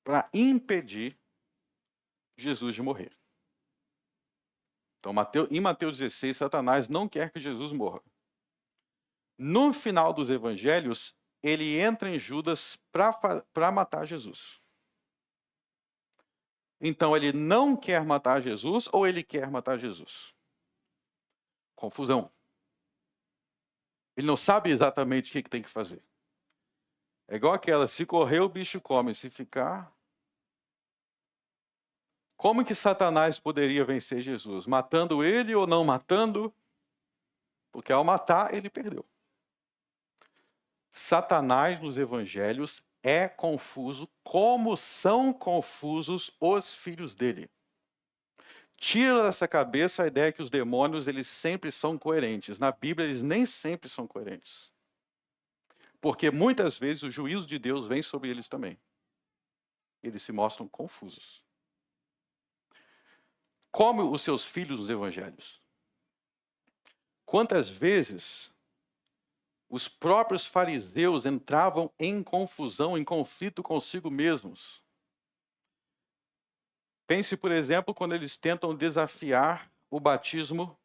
para impedir Jesus de morrer. Então, em Mateus 16, Satanás não quer que Jesus morra. No final dos evangelhos, ele entra em Judas para matar Jesus. Então, ele não quer matar Jesus ou ele quer matar Jesus? Confusão. Ele não sabe exatamente o que tem que fazer. É igual aquela, se correr o bicho come, se ficar... Como que Satanás poderia vencer Jesus? Matando ele ou não matando? Porque ao matar, ele perdeu. Satanás nos evangelhos é confuso, como são confusos os filhos dele. Tira dessa cabeça a ideia que os demônios eles sempre são coerentes. Na Bíblia, eles nem sempre são coerentes. Porque muitas vezes o juízo de Deus vem sobre eles também. Eles se mostram confusos. Como os seus filhos nos evangelhos. Quantas vezes os próprios fariseus entravam em confusão, em conflito consigo mesmos. Pense, por exemplo, quando eles tentam desafiar o batismo.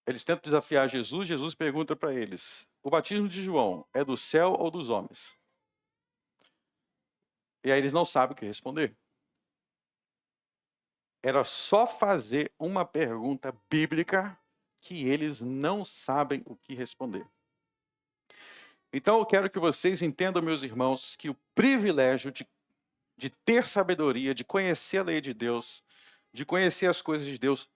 Eles tentam desafiar Jesus, Jesus pergunta para eles, o batismo de João é do céu ou dos homens? E aí eles não sabem o que responder. Era só fazer uma pergunta bíblica que eles não sabem o que responder. Então eu quero que vocês entendam, meus irmãos, que o privilégio de ter sabedoria, de conhecer a lei de Deus, de conhecer as coisas de Deus,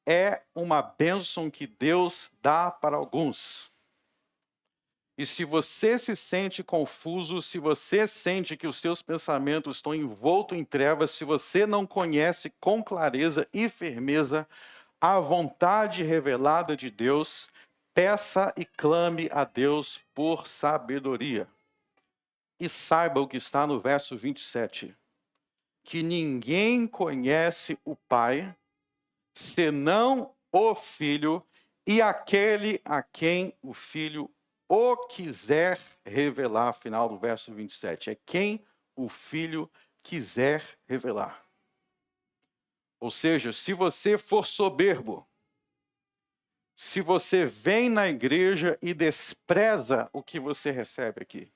é uma bênção que Deus dá para alguns. E se você se sente confuso, se você sente que os seus pensamentos estão envoltos em trevas, se você não conhece com clareza e firmeza a vontade revelada de Deus, peça e clame a Deus por sabedoria. E saiba o que está no verso 27, que ninguém conhece o Pai, senão o Filho, e aquele a quem o Filho o quiser revelar, final do verso 27. É quem o Filho quiser revelar. Ou seja, se você for soberbo, se você vem na igreja e despreza o que você recebe aqui,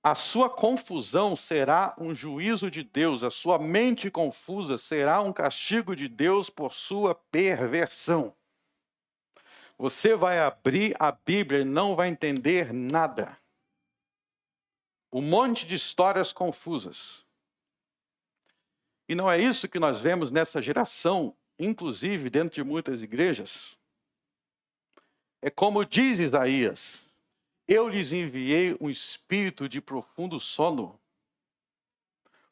a sua confusão será um juízo de Deus, a sua mente confusa será um castigo de Deus por sua perversão. Você vai abrir a Bíblia e não vai entender nada. Um monte de histórias confusas. E não é isso que nós vemos nessa geração, inclusive dentro de muitas igrejas. É como diz Isaías, eu lhes enviei um espírito de profundo sono,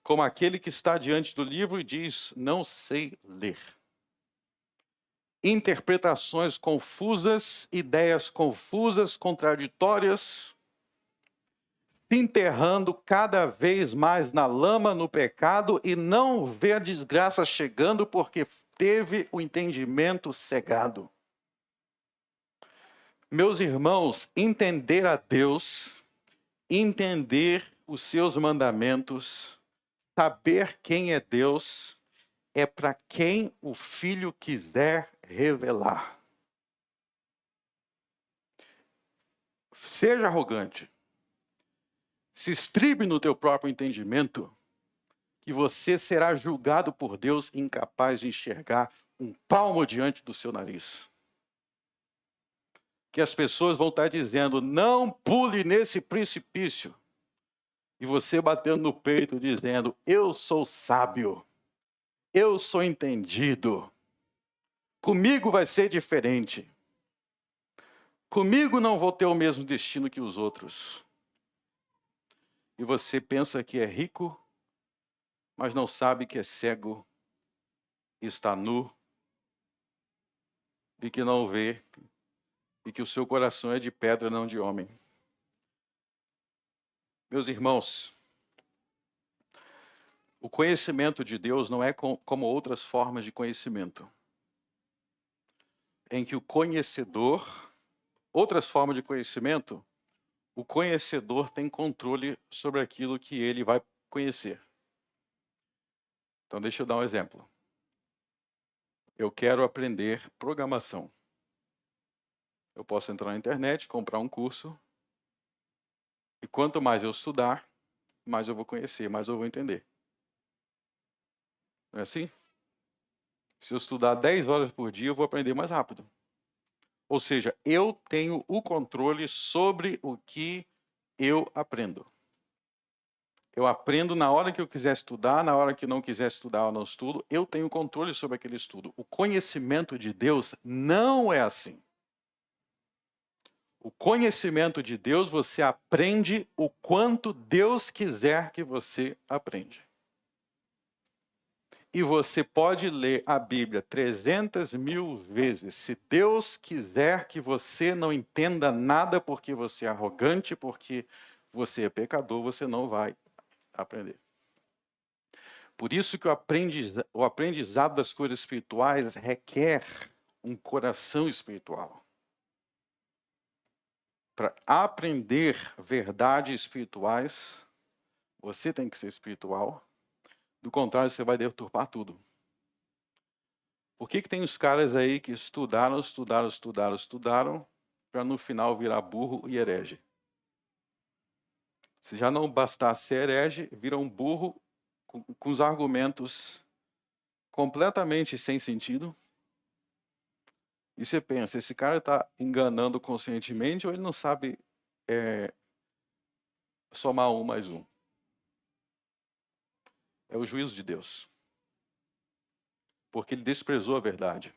como aquele que está diante do livro e diz, não sei ler. Interpretações confusas, ideias confusas, contraditórias. se enterrando cada vez mais na lama, no pecado, e não vê a desgraça chegando porque teve o entendimento cegado. Meus irmãos, entender a Deus, entender os seus mandamentos, saber quem é Deus, é para quem o Filho quiser revelar. Seja arrogante. Se estribe no teu próprio entendimento, que você será julgado por Deus incapaz de enxergar um palmo diante do seu nariz. Que as pessoas vão estar dizendo, não pule nesse precipício. E você batendo no peito dizendo, eu sou sábio, eu sou entendido, comigo vai ser diferente. Comigo não vou ter o mesmo destino que os outros. E você pensa que é rico, mas não sabe que é cego, está nu, e que não vê, e que o seu coração é de pedra, não de homem. Meus irmãos, o conhecimento de Deus não é como outras formas de conhecimento, em que o conhecedor, outras formas de conhecimento, o conhecedor tem controle sobre aquilo que ele vai conhecer. Então, deixa eu dar um exemplo. Eu quero aprender programação. Eu posso entrar na internet, comprar um curso, e quanto mais eu estudar, mais eu vou conhecer, mais eu vou entender. Não é assim? Se eu estudar 10 horas por dia, eu vou aprender mais rápido. Ou seja, eu tenho o controle sobre o que eu aprendo. Eu aprendo na hora que eu quiser estudar, na hora que não quiser estudar, eu não estudo. Eu tenho controle sobre aquele estudo. O conhecimento de Deus não é assim. O conhecimento de Deus, você aprende o quanto Deus quiser que você aprenda. E você pode ler a Bíblia 300.000 vezes. Se Deus quiser que você não entenda nada porque você é arrogante, porque você é pecador, você não vai aprender. Por isso que o aprendizado das coisas espirituais requer um coração espiritual. Para aprender verdades espirituais, você tem que ser espiritual. Do contrário, você vai deturpar tudo. Por que tem os caras aí que estudaram, para no final virar burro e herege? Se já não bastasse ser herege, vira um burro com os argumentos completamente sem sentido. E você pensa, esse cara está enganando conscientemente ou ele não sabe somar 1 mais 1? É o juízo de Deus. Porque ele desprezou a verdade.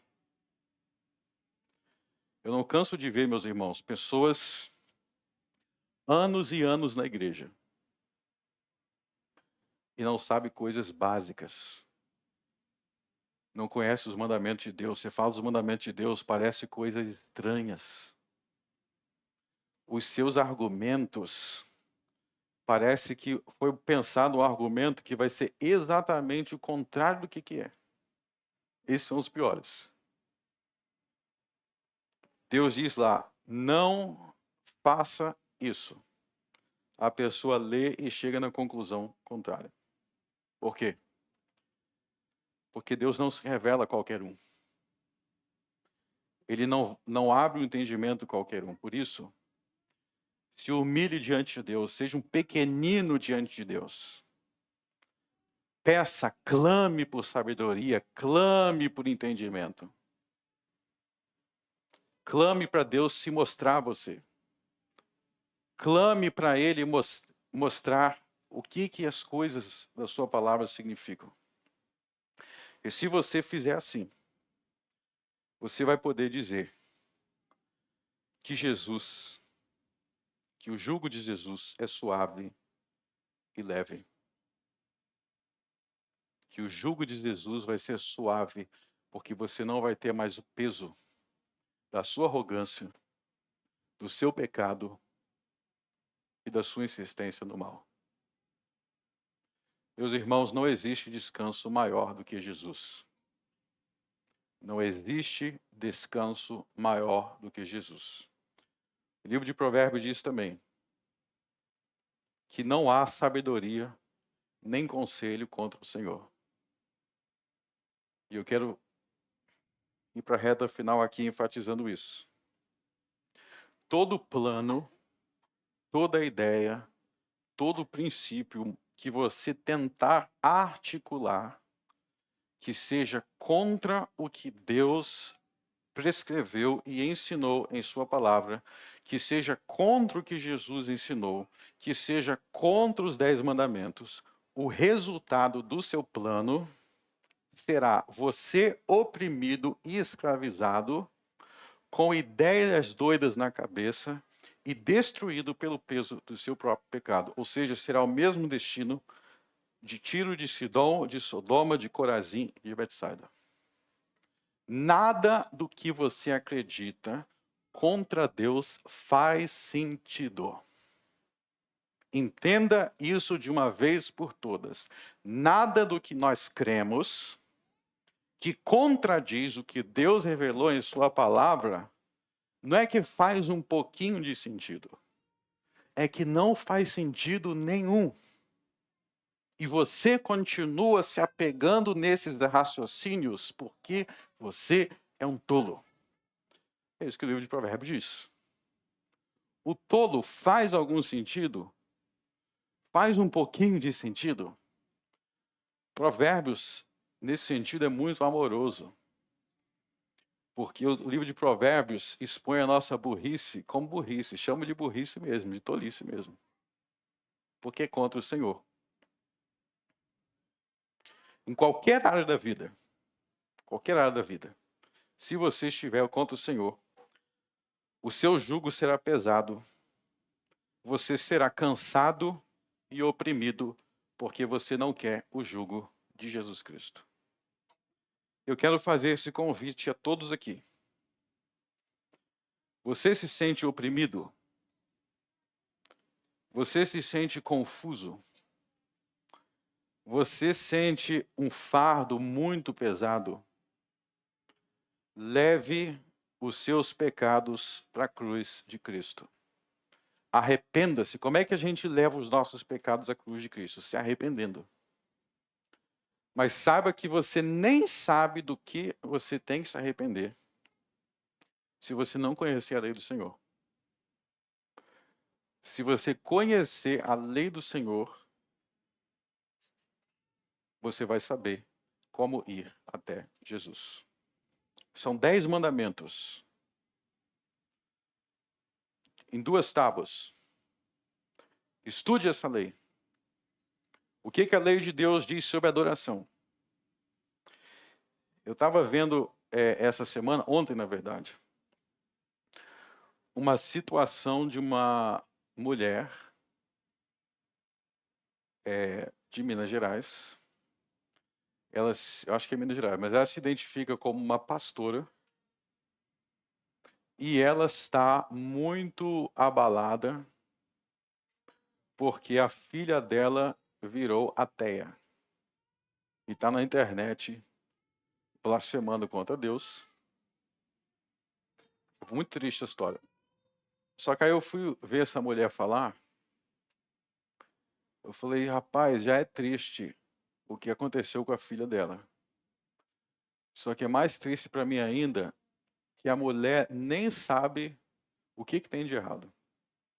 Eu não canso de ver, meus irmãos, pessoas anos e anos na igreja e não sabe coisas básicas. Não conhece os mandamentos de Deus. Você fala dos mandamentos de Deus, parece coisas estranhas. Os seus argumentos, parece que foi pensado um argumento que vai ser exatamente o contrário do que é. Esses são os piores. Deus diz lá, não faça isso. A pessoa lê e chega na conclusão contrária. Por quê? Porque Deus não se revela a qualquer um. Ele não abre o entendimento a qualquer um. Por isso, se humilhe diante de Deus, seja um pequenino diante de Deus. Peça, clame por sabedoria, clame por entendimento. Clame para Deus se mostrar a você. Clame para Ele mostrar o que as coisas da sua palavra significam. E se você fizer assim, você vai poder dizer que o jugo de Jesus é suave e leve. Que o jugo de Jesus vai ser suave, porque você não vai ter mais o peso da sua arrogância, do seu pecado e da sua insistência no mal. Meus irmãos, não existe descanso maior do que Jesus. Não existe descanso maior do que Jesus. O livro de Provérbios diz também que não há sabedoria nem conselho contra o Senhor. E eu quero ir para a reta final aqui enfatizando isso. Todo plano, toda ideia, todo princípio que você tentar articular que seja contra o que Deus prescreveu e ensinou em sua palavra, que seja contra o que Jesus ensinou, que seja contra os 10 mandamentos, o resultado do seu plano será você oprimido e escravizado, com ideias doidas na cabeça e destruído pelo peso do seu próprio pecado. Ou seja, será o mesmo destino de Tiro, de Sidom, de Sodoma, de Corazim e de Betsaida. Nada do que você acredita contra Deus faz sentido. Entenda isso de uma vez por todas. Nada do que nós cremos que contradiz o que Deus revelou em sua palavra, não é que faz um pouquinho de sentido. É que não faz sentido nenhum. E você continua se apegando nesses raciocínios porque você é um tolo. É isso que o livro de Provérbios diz. O tolo faz algum sentido? Faz um pouquinho de sentido? Provérbios, nesse sentido, é muito amoroso. Porque o livro de Provérbios expõe a nossa burrice como burrice. Chama de burrice mesmo, de tolice mesmo. Porque é contra o Senhor. Em qualquer área da vida, se você estiver contra o Senhor, o seu jugo será pesado, você será cansado e oprimido, porque você não quer o jugo de Jesus Cristo. Eu quero fazer esse convite a todos aqui. Você se sente oprimido? Você se sente confuso? Você sente um fardo muito pesado? Leve os seus pecados para a cruz de Cristo. Arrependa-se. Como é que a gente leva os nossos pecados à cruz de Cristo? Se arrependendo. Mas saiba que você nem sabe do que você tem que se arrepender se você não conhecer a lei do Senhor. Se você conhecer a lei do Senhor, você vai saber como ir até Jesus. São 10 mandamentos em 2 tábuas. Estude essa lei. O que a lei de Deus diz sobre adoração? Eu estava vendo essa semana, ontem na verdade, uma situação de uma mulher de Minas Gerais. Eu acho que é Minas Gerais, mas ela se identifica como uma pastora. E ela está muito abalada porque a filha dela virou ateia. E está na internet blasfemando contra Deus. Muito triste a história. Só que aí eu fui ver essa mulher falar. Eu falei, rapaz, já é triste o que aconteceu com a filha dela. Só que é mais triste para mim ainda que a mulher nem sabe o que tem de errado.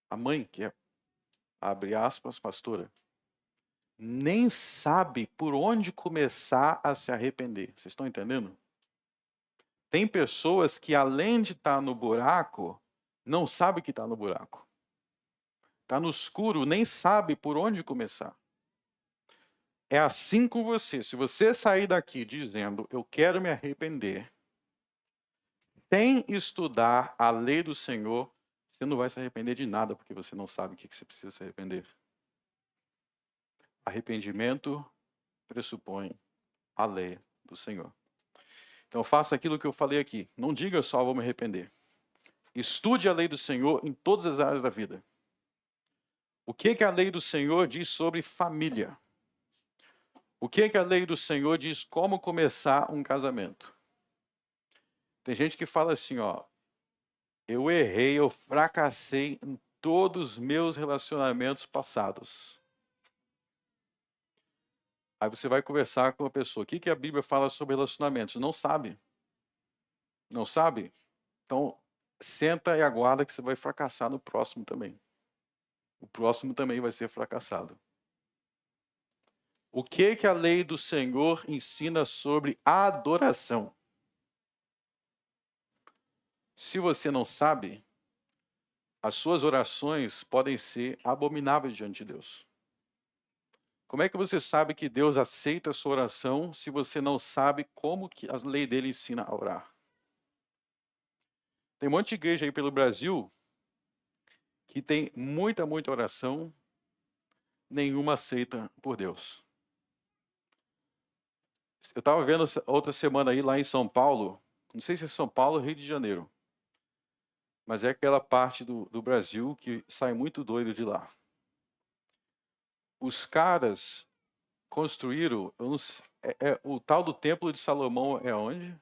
A mãe, que é, abre aspas, pastora, nem sabe por onde começar a se arrepender. Vocês estão entendendo? Tem pessoas que, além de estar no buraco, não sabe que está no buraco. Está no escuro, nem sabe por onde começar. É assim com você. Se você sair daqui dizendo, eu quero me arrepender, sem estudar a lei do Senhor, você não vai se arrepender de nada, porque você não sabe o que você precisa se arrepender. Arrependimento pressupõe a lei do Senhor. Então faça aquilo que eu falei aqui. Não diga só, vou me arrepender. Estude a lei do Senhor em todas as áreas da vida. O que a lei do Senhor diz sobre família? O que a lei do Senhor diz como começar um casamento? Tem gente que fala assim, ó, eu errei, eu fracassei em todos os meus relacionamentos passados. Aí você vai conversar com a pessoa, o que a Bíblia fala sobre relacionamentos? Não sabe. Não sabe? Então, senta e aguarda que você vai fracassar no próximo também. O próximo também vai ser fracassado. O que a lei do Senhor ensina sobre adoração? Se você não sabe, as suas orações podem ser abomináveis diante de Deus. Como é que você sabe que Deus aceita a sua oração se você não sabe como que a lei dele ensina a orar? Tem um monte de igreja aí pelo Brasil que tem muita oração, nenhuma aceita por Deus. Eu estava vendo outra semana aí lá em São Paulo, não sei se é São Paulo ou Rio de Janeiro, mas é aquela parte do Brasil que sai muito doido de lá. Os caras construíram, eu não sei, o tal do Templo de Salomão é onde?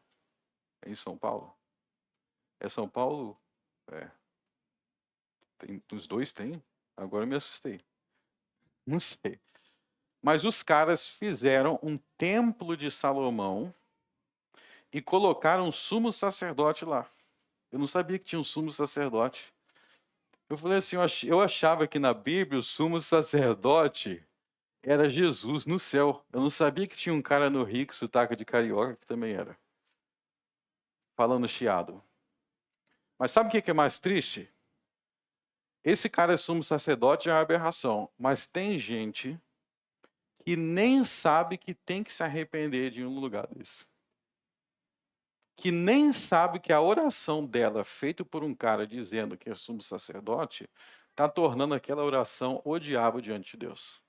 É em São Paulo? É São Paulo? É. Os dois tem? Agora eu me assustei. Não sei. Mas os caras fizeram um templo de Salomão e colocaram um sumo sacerdote lá. Eu não sabia que tinha um sumo sacerdote. Eu falei assim, eu achava que na Bíblia o sumo sacerdote era Jesus no céu. Eu não sabia que tinha um cara no Rio, que sotaque de carioca, que também era. Falando chiado. Mas sabe o que é mais triste? Esse cara é sumo sacerdote é uma aberração. Mas tem gente que nem sabe que tem que se arrepender de um lugar desse. Que nem sabe que a oração dela, feita por um cara dizendo que é sumo sacerdote, está tornando aquela oração o diabo diante de Deus.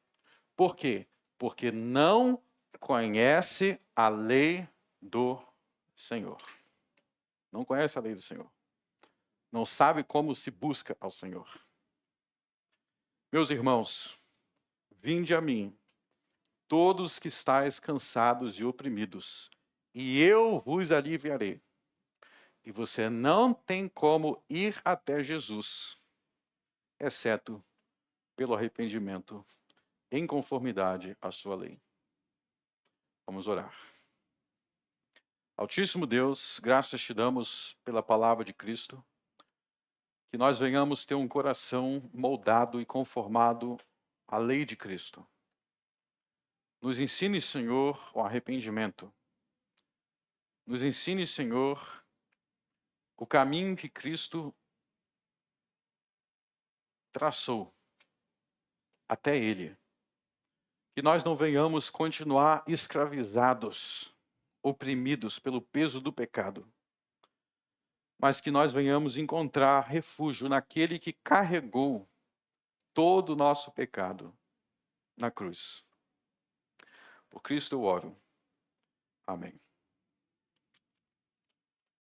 Por quê? Porque não conhece a lei do Senhor. Não conhece a lei do Senhor. Não sabe como se busca ao Senhor. Meus irmãos, vinde a mim, todos que estáis cansados e oprimidos, e eu vos aliviarei. E você não tem como ir até Jesus, exceto pelo arrependimento, em conformidade à sua lei. Vamos orar. Altíssimo Deus, graças te damos pela palavra de Cristo, que nós venhamos ter um coração moldado e conformado à lei de Cristo. Nos ensine, Senhor, o arrependimento. Nos ensine, Senhor, o caminho que Cristo traçou até Ele. Que nós não venhamos continuar escravizados, oprimidos pelo peso do pecado, mas que nós venhamos encontrar refúgio naquele que carregou todo o nosso pecado na cruz. Por Cristo eu oro. Amém.